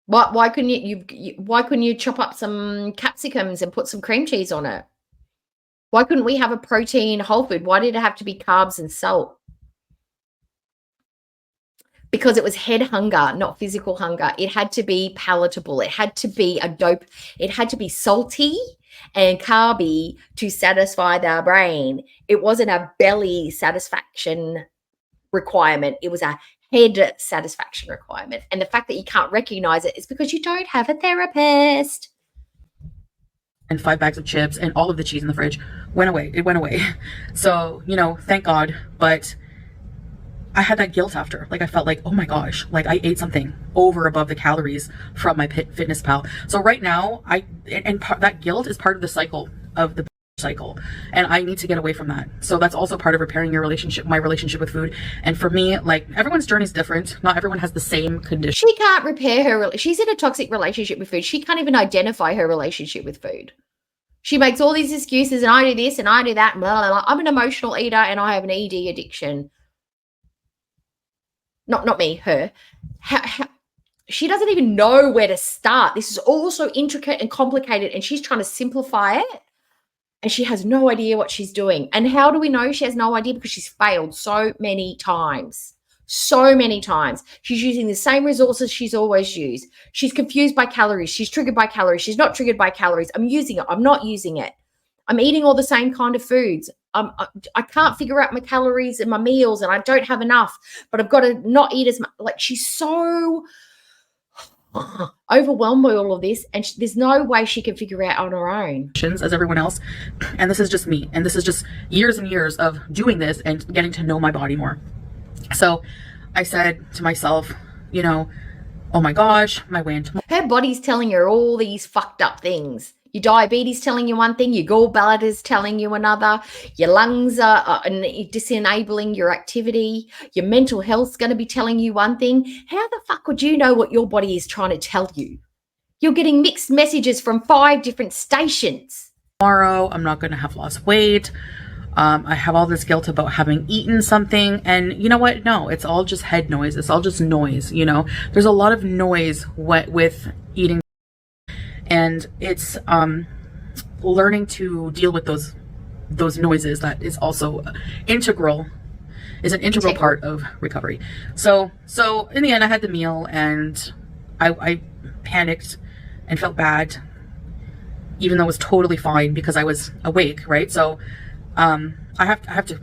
Why couldn't why couldn't you chop up some capsicums and put some cream cheese on it? Why couldn't we have a protein whole food? Why did it have to be carbs and salt? Because it was head hunger, not physical hunger. It had to be palatable. It had to be it had to be salty and carby to satisfy the brain. It wasn't a belly satisfaction requirement. It was a head satisfaction requirement. And the fact that you can't recognize it is because you don't have a therapist. And 5 bags of chips and all of the cheese in the fridge went away. It went away. So, thank God. But I had that guilt after. Like I felt like, oh my gosh, like I ate something over above the calories from my Fitness Pal. So right now, that guilt is part of the cycle of the cycle, and I need to get away from that. So that's also part of repairing my relationship with food. And for me, like everyone's journey is different. Not everyone has the same condition. She can't repair she's in a toxic relationship with food. She can't even identify her relationship with food. She makes all these excuses, and I do this and I do that. Blah, blah, blah. I'm an emotional eater and I have an ED addiction. Not me, her. She doesn't even know where to start. This is all so intricate and complicated, and she's trying to simplify it, and she has no idea what she's doing. And how do we know she has no idea? Because she's failed so many times. So many times. She's using the same resources she's always used. She's confused by calories. She's triggered by calories. She's not triggered by calories. I'm using it. I'm not using it. I'm eating all the same kind of foods. I can't figure out my calories in my meals, and I don't have enough, but I've got to not eat as much. Like, she's so overwhelmed by all of this, and there's no way she can figure out on her own. As everyone else, and this is just me, and this is just years and years of doing this and getting to know my body more. So I said to myself, oh my gosh, my way into her body's telling her all these fucked up things. Your diabetes telling you one thing, your gallbladder's telling you another, your lungs are disenabling your activity, your mental health's going to be telling you one thing. How the fuck would you know what your body is trying to tell you? You're getting mixed messages from 5 different stations. Tomorrow, I'm not going to have lost weight. I have all this guilt about having eaten something, and you know what? No, it's all just head noise. It's all just noise. There's a lot of noise with eating. And it's learning to deal with those noises that is also an integral part of recovery. So in the end, I had the meal, and I panicked and felt bad, even though it was totally fine because I was awake, right? So I have to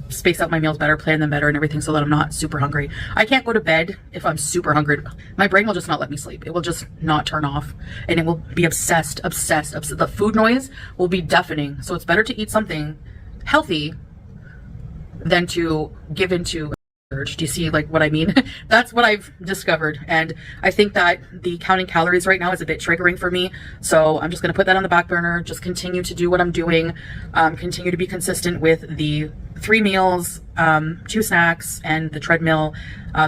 space out my meals better, plan them better and everything, so that I'm not super hungry. I can't go to bed if I'm super hungry. My brain will just not let me sleep. It will just not turn off, and it will be obsessed. The food noise will be deafening. So it's better to eat something healthy than to give into urge. Do you see what I mean? That's what I've discovered, and I think that the counting calories right now is a bit triggering for me. So I'm just going to put that on the back burner, just continue to do what I'm doing, continue to be consistent with the 3 meals, 2 snacks, and the treadmill,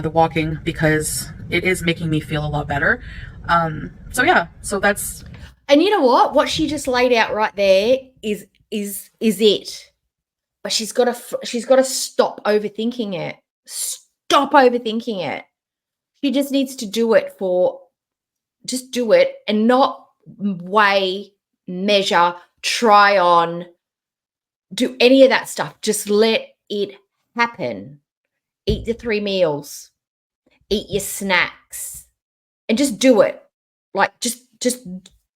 the walking, because it is making me feel a lot better. So that's. And you know what she just laid out right there is it. But she's got to stop overthinking it. Stop overthinking it. She just needs to do it for just do it and not weigh, measure, try on, do any of that stuff. Just let it happen. Eat the 3 meals, eat your snacks, and just do it. Like just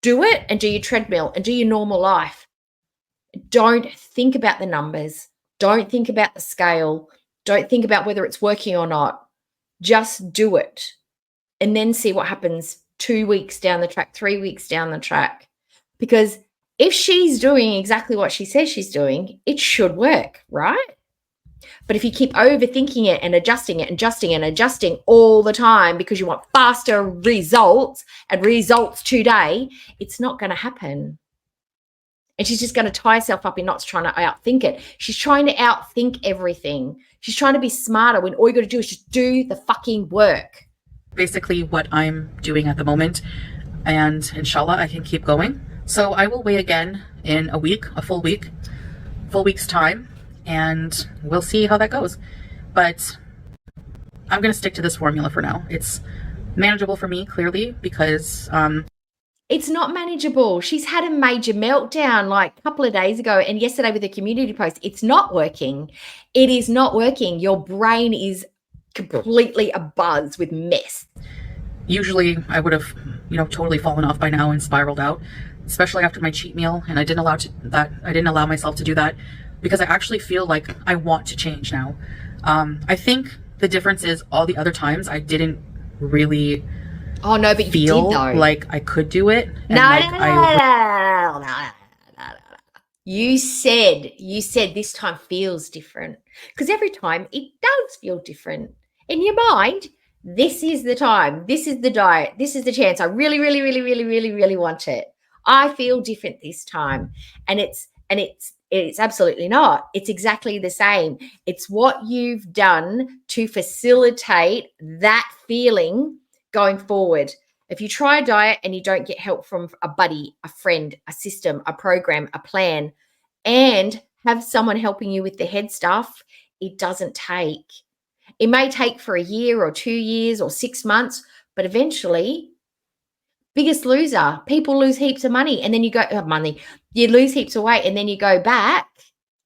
do it and do your treadmill and do your normal life. Don't think about the numbers. Don't think about the scale. Don't think about whether it's working or not. Just do it and then see what happens 2 weeks down the track, 3 weeks down the track. Because if she's doing exactly what she says she's doing, it should work, right? But if you keep overthinking it and adjusting it and adjusting and adjusting all the time because you want faster results and results today, it's not going to happen. And she's just going to tie herself up in not trying to outthink it. She's trying to outthink everything. She's trying to be smarter when all you got to do is just do the fucking work. Basically what I'm doing at the moment, and inshallah I can keep going. So I will weigh again in a week, a full week's time, and we'll see how that goes. But I'm going to stick to this formula for now. It's manageable for me, clearly, because it's not manageable. She's had a major meltdown like a couple of days ago and yesterday with a community post. It's not working. It is not working. Your brain is completely abuzz with mess. Usually I would have, totally fallen off by now and spiraled out, especially after my cheat meal. And I didn't allow myself to do that because I actually feel like I want to change now. I think the difference is all the other times I didn't really but you feel did, though. like I could do it. No. You said this time feels different because every time it does feel different. In your mind, this is the time, this is the diet, this is the chance. I really, really, really, really, really, really want it. I feel different this time. And it's absolutely not. It's exactly the same. It's what you've done to facilitate that feeling going forward. If you try a diet and you don't get help from a buddy, a friend, a system, a program, a plan, and have someone helping you with the head stuff, it doesn't take. It may take for a year or 2 years or 6 months, but eventually, biggest loser, people lose heaps of money and then you lose heaps of weight and then you go back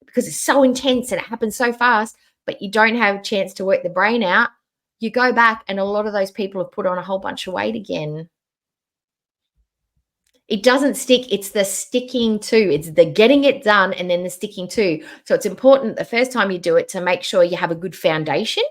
because it's so intense and it happens so fast, but you don't have a chance to work the brain out. You go back and a lot of those people have put on a whole bunch of weight again. It doesn't stick. It's the sticking to. It's the getting it done and then the sticking to. So it's important the first time you do it to make sure you have a good foundation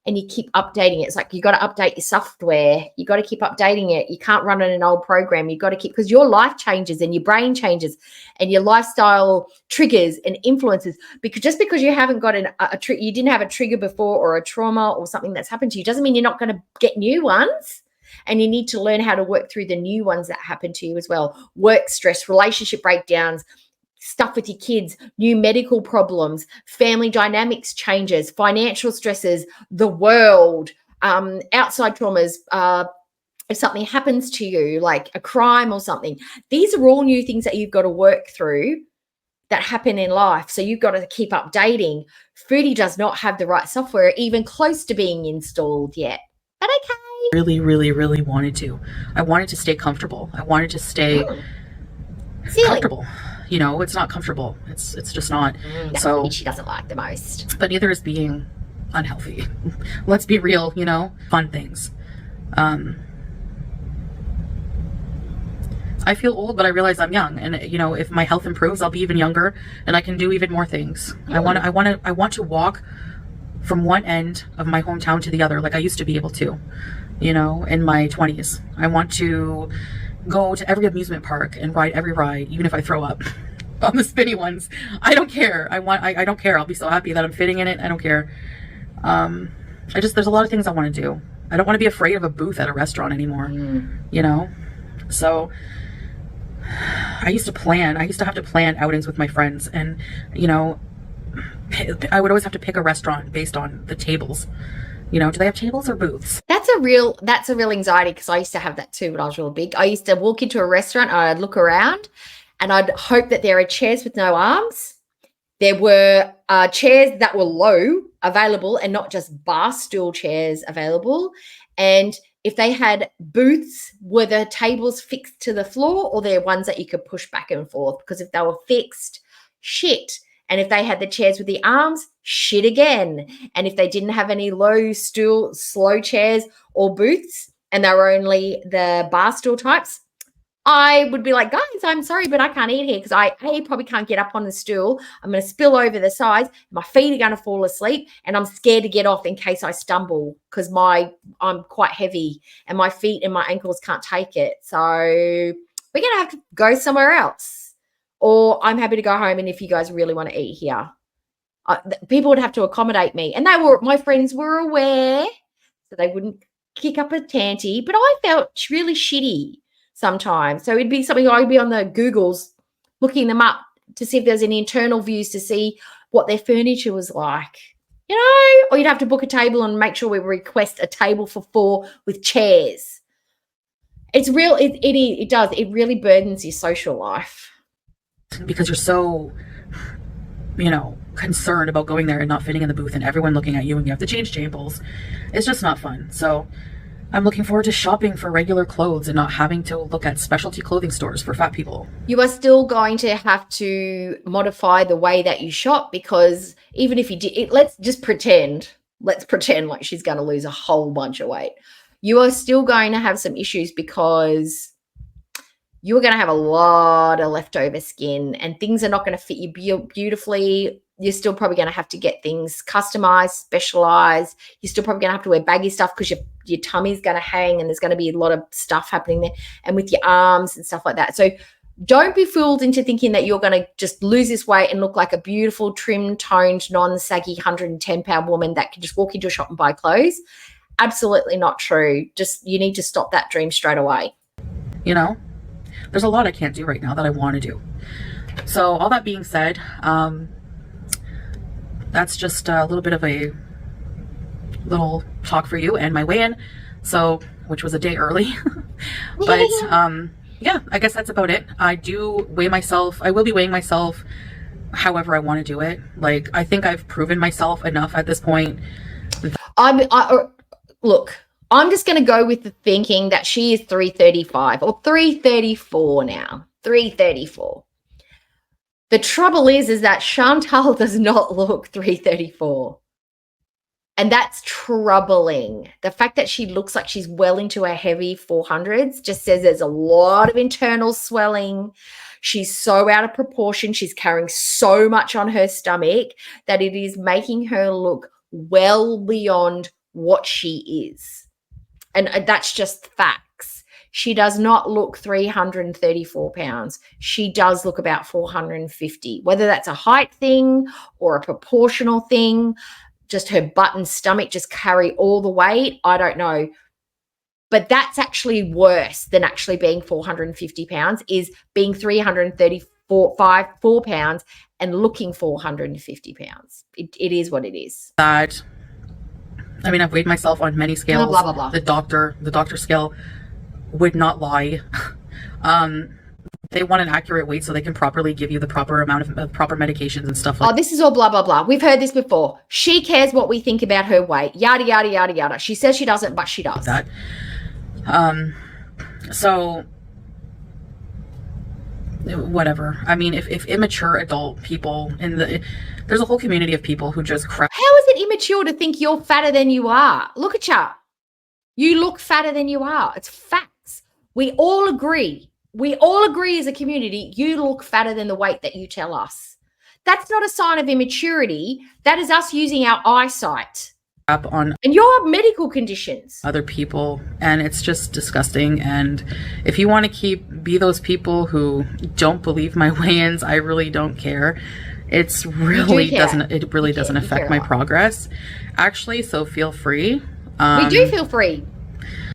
and you keep updating it. It's like you got to update your software. You got to keep updating it. You can't run on an old program. You got to keep, because your life changes and your brain changes and your lifestyle triggers and influences. Because just because you haven't got you didn't have a trigger before or a trauma or something that's happened to you doesn't mean you're not going to get new ones. And you need to learn how to work through the new ones that happen to you as well. Work stress, relationship breakdowns, stuff with your kids, new medical problems, family dynamics changes, financial stresses, the world, outside traumas, if something happens to you, like a crime or something. These are all new things that you've got to work through that happen in life. So you've got to keep updating. Foodie does not have the right software even close to being installed yet. But okay. Really, really, really wanted to. I wanted to stay comfortable. I wanted to stay comfortable. It's not comfortable. It's just not. That's so what she doesn't like the most. But neither is being unhealthy. Let's be real, fun things. I feel old, but I realize I'm young, and if my health improves, I'll be even younger and I can do even more things. I want to walk from one end of my hometown to the other like I used to be able to, in my 20s. I want to go to every amusement park and ride every ride, even if I throw up on the spinny ones. I don't care. I don't care. I'll be so happy that I'm fitting in it. I don't care. There's a lot of things I want to do. I don't want to be afraid of a booth at a restaurant anymore, So I used to have to plan outings with my friends, and, I would always have to pick a restaurant based on the tables. Do they have tables or booths? That's a real anxiety, because I used to have that too when I was real big. I used to walk into a restaurant and I'd look around and I'd hope that there are chairs with no arms. There were chairs that were low available and not just bar stool chairs available. And if they had booths, were the tables fixed to the floor, or they're ones that you could push back and forth? Because if they were fixed, shit. And if they had the chairs with the arms, shit again. And if they didn't have any low stool, slow chairs or booths, and they were only the bar stool types, I would be like, guys, I'm sorry, but I can't eat here because I probably can't get up on the stool. I'm going to spill over the sides. My feet are going to fall asleep, and I'm scared to get off in case I stumble because I'm quite heavy and my feet and my ankles can't take it. So we're going to have to go somewhere else, or I'm happy to go home. And if you guys really want to eat here, people would have to accommodate me, and my friends were aware, so they wouldn't kick up a tanty. But I felt really shitty sometimes. So it'd be something I'd be on the Googles looking them up to see if there's any internal views to see what their furniture was like, or you'd have to book a table and make sure we request a table for 4 with chairs. It's real. It does. It really burdens your social life. Because you're so, concerned about going there and not fitting in the booth and everyone looking at you and you have to change tables. It's just not fun. So I'm looking forward to shopping for regular clothes and not having to look at specialty clothing stores for fat people. You are still going to have to modify the way that you shop, because even if you did, let's pretend like she's going to lose a whole bunch of weight. You are still going to have some issues because you're going to have a lot of leftover skin and things are not going to fit you beautifully. You're still probably going to have to get things customized, specialized. You're still probably going to have to wear baggy stuff because your tummy's going to hang and there's going to be a lot of stuff happening there, and with your arms and stuff like that. So don't be fooled into thinking that you're going to just lose this weight and look like a beautiful, trim, toned, non-saggy 110-pound woman that can just walk into a shop and buy clothes. Absolutely not true. You need to stop that dream straight away. There's a lot I can't do right now that I want to do. So all that being said, that's just a little bit of a little talk for you and my weigh-in, which was a day early. But yeah, I guess that's about it. I do weigh myself. I will be weighing myself however I want to do it. Like, I think I've proven myself enough at this point. Look, I'm just going to go with the thinking that she is 335 or 334 now. 334. The trouble is that Chantal does not look 334. And that's troubling. The fact that she looks like she's well into her heavy 400s just says there's a lot of internal swelling. She's so out of proportion. She's carrying so much on her stomach that it is making her look well beyond what she is. And that's just facts. She does not look 334 pounds. She does look about 450, whether that's a height thing or a proportional thing, just her butt and stomach just carry all the weight. I don't know. But that's actually worse than actually being 450 pounds, is being 334 pounds and looking 450 pounds. It is what it is. I've weighed myself on many scales. Blah, blah, blah. The doctor scale would not lie. They want an accurate weight so they can properly give you the proper amount of proper medications and stuff like that. This is all blah, blah, blah. We've heard this before. She cares what we think about her weight. Yada, yada, yada, yada. She says she doesn't, but she does. So whatever. If immature adult people there's a whole community of people who just crap. How is it immature to think you're fatter than you are? Look at you. You look fatter than you are. It's facts. We all agree. We all agree as a community, you look fatter than the weight that you tell us. That's not a sign of immaturity. That is us using our eyesight. On and your medical conditions. Other people, and it's just disgusting. And if you want to be those people who don't believe my weigh-ins, I really don't care. It really doesn't affect my progress, actually. So feel free. We do feel free.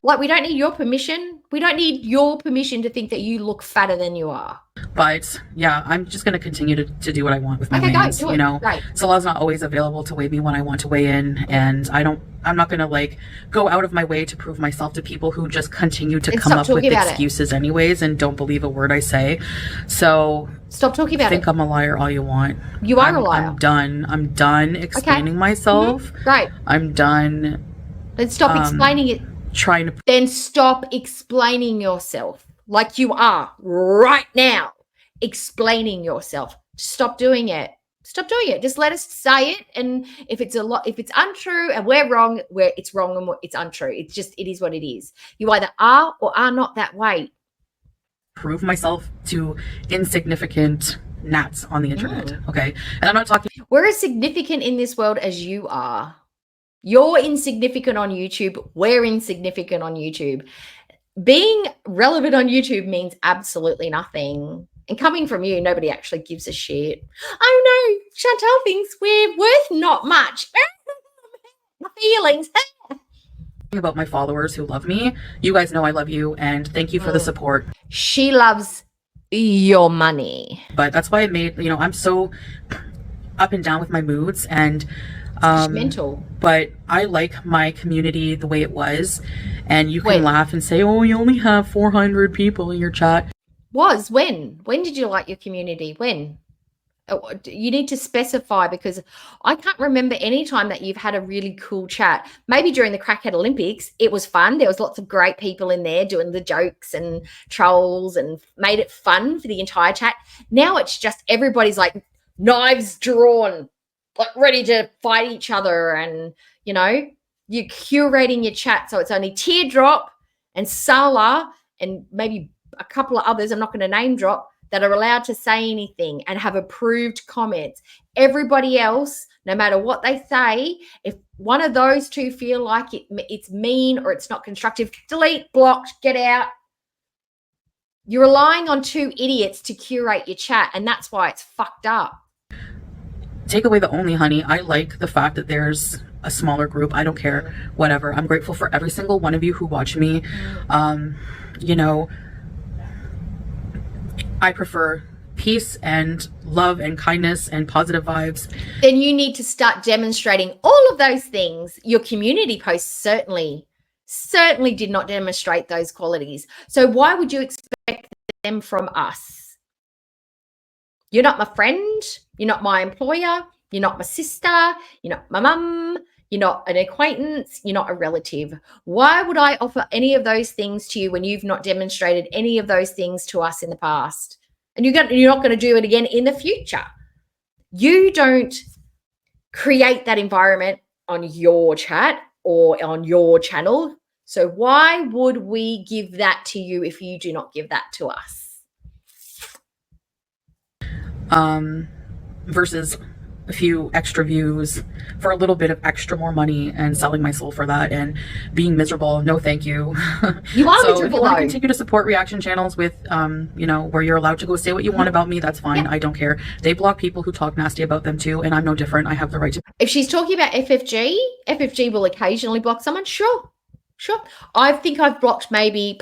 Like, we don't need your permission. We don't need your permission to think that you look fatter than you are. But yeah, I'm just going to continue to do what I want with my weigh-ins. Right. Salah's not always available to weigh me when I want to weigh in, and I'm not going to go out of my way to prove myself to people who just continue to come up with excuses anyways and don't believe a word I say. So stop talking about it. Think I'm a liar all you want. You are a liar. I'm done explaining myself. Right. I'm done. Then stop explaining it. trying to. Then stop explaining yourself like you are right now, explaining yourself. Stop doing it. Stop doing it. Just let us say it. And if it's untrue and we're wrong, it's wrong and it's untrue. It is what it is. You either are or are not that way. Prove myself to insignificant gnats on the internet. Okay. And I'm not talking. We're as significant in this world as you are. You're insignificant on YouTube. We're insignificant on YouTube. Being relevant on YouTube means absolutely nothing. And coming from you, nobody actually gives a shit. Oh no, Chantal thinks we're worth not much. My feelings. About my followers who love me. You guys know I love you and thank you for the support. She loves your money. But that's why I made, I'm so up and down with my moods and mental. But I like my community the way it was. And you can laugh and say, oh, you only have 400 people in your chat. When did you like your community? When? You need to specify, because I can't remember any time that you've had a really cool chat. Maybe during the Crackhead Olympics, it was fun. There was lots of great people in there doing the jokes and trolls and made it fun for the entire chat. Now it's just everybody's like knives drawn, like ready to fight each other. And, you're curating your chat. So it's only Teardrop and Sala and maybe a couple of others, I'm not going to name drop, that are allowed to say anything and have approved comments. Everybody else, no matter what they say, if one of those two feel like it's mean or it's not constructive, delete, blocked, get out. You're relying on two idiots to curate your chat, and that's why it's fucked up. Take away the only, honey. I like the fact that there's a smaller group. I don't care, whatever. I'm grateful for every single one of you who watch me. I prefer peace and love and kindness and positive vibes. Then you need to start demonstrating all of those things. Your community posts certainly did not demonstrate those qualities. So why would you expect them from us? You're not my friend. You're not my employer. You're not my sister. You're not my mum. You're not an acquaintance. You're not a relative. Why would I offer any of those things to you when you've not demonstrated any of those things to us in the past? And you're not going to do it again in the future. You don't create that environment on your chat or on your channel. So why would we give that to you if you do not give that to us? Versus a few extra views for a little bit of extra more money and selling my soul for that and being miserable. No, thank you. You are so miserable. If you want to continue to support reaction channels with, where you're allowed to go say what you want about me, that's fine. Yeah. I don't care. They block people who talk nasty about them too, and I'm no different. I have the right to. If she's talking about FFG will occasionally block someone. Sure. I think I've blocked maybe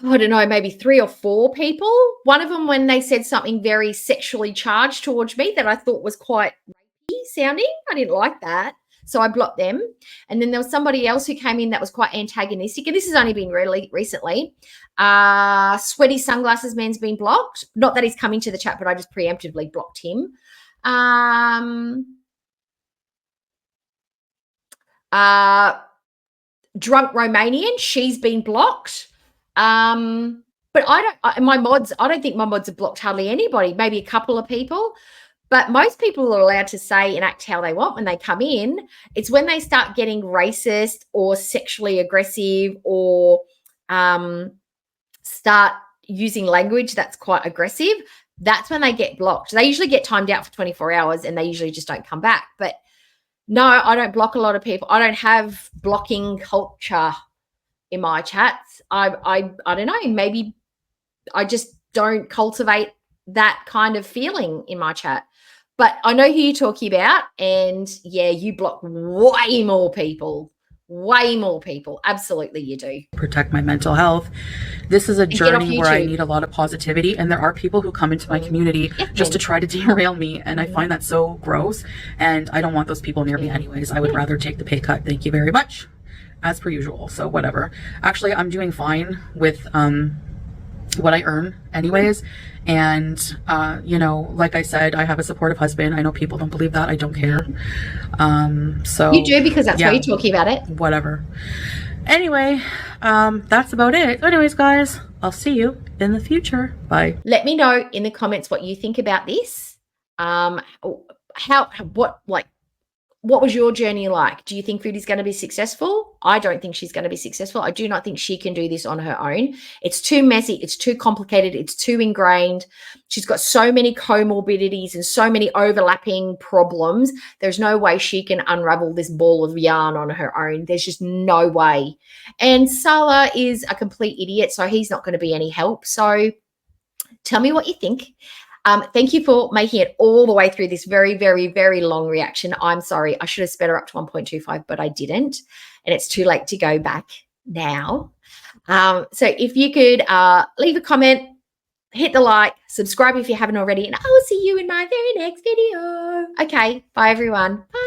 I don't know, maybe 3 or 4 people. One of them when they said something very sexually charged towards me that I thought was quite rapey sounding. I didn't like that. So I blocked them. And then there was somebody else who came in that was quite antagonistic. And this has only been really recently. Sweaty Sunglasses Man's been blocked. Not that he's come into the chat, but I just preemptively blocked him. Drunk Romanian, she's been blocked. But I don't think my mods have blocked hardly anybody, maybe a couple of people, but most people are allowed to say and act how they want when they come in. It's when they start getting racist or sexually aggressive or start using language that's quite aggressive. That's when they get blocked. They usually get timed out for 24 hours and they usually just don't come back. But no, I don't block a lot of people. I don't have blocking culture in my chats. I don't know, maybe I just don't cultivate that kind of feeling in my chat. But I know who you're talking about, and yeah, you block way more people. Absolutely you do. Protect my mental health. This is a journey where I need a lot of positivity, and there are people who come into my community just to try to derail me, and I find that so gross, and I don't want those people near me anyways. I would rather take the pay cut. Thank you very much. As per usual. So whatever. Actually, I'm doing fine with what I earn anyways. And, you know, like I said, I have a supportive husband. I know people don't believe that. I don't care. So You do, because that's yeah, why you're talking about it. Whatever. Anyway, that's about it. So anyways, guys, I'll see you in the future. Bye. Let me know in the comments what you think about this. What was your journey like? Do you think Foodie's going to be successful? I don't think she's going to be successful. I do not think she can do this on her own. It's too messy. It's too complicated. It's too ingrained. She's got so many comorbidities and so many overlapping problems. There's no way she can unravel this ball of yarn on her own. There's just no way. And Salah is a complete idiot, so he's not going to be any help. So tell me what you think. Thank you for making it all the way through this very, very, very long reaction. I'm sorry. I should have sped her up to 1.25, but I didn't. And it's too late to go back now. So if you could leave a comment, hit the like, subscribe if you haven't already, and I will see you in my very next video. Okay. Bye, everyone. Bye.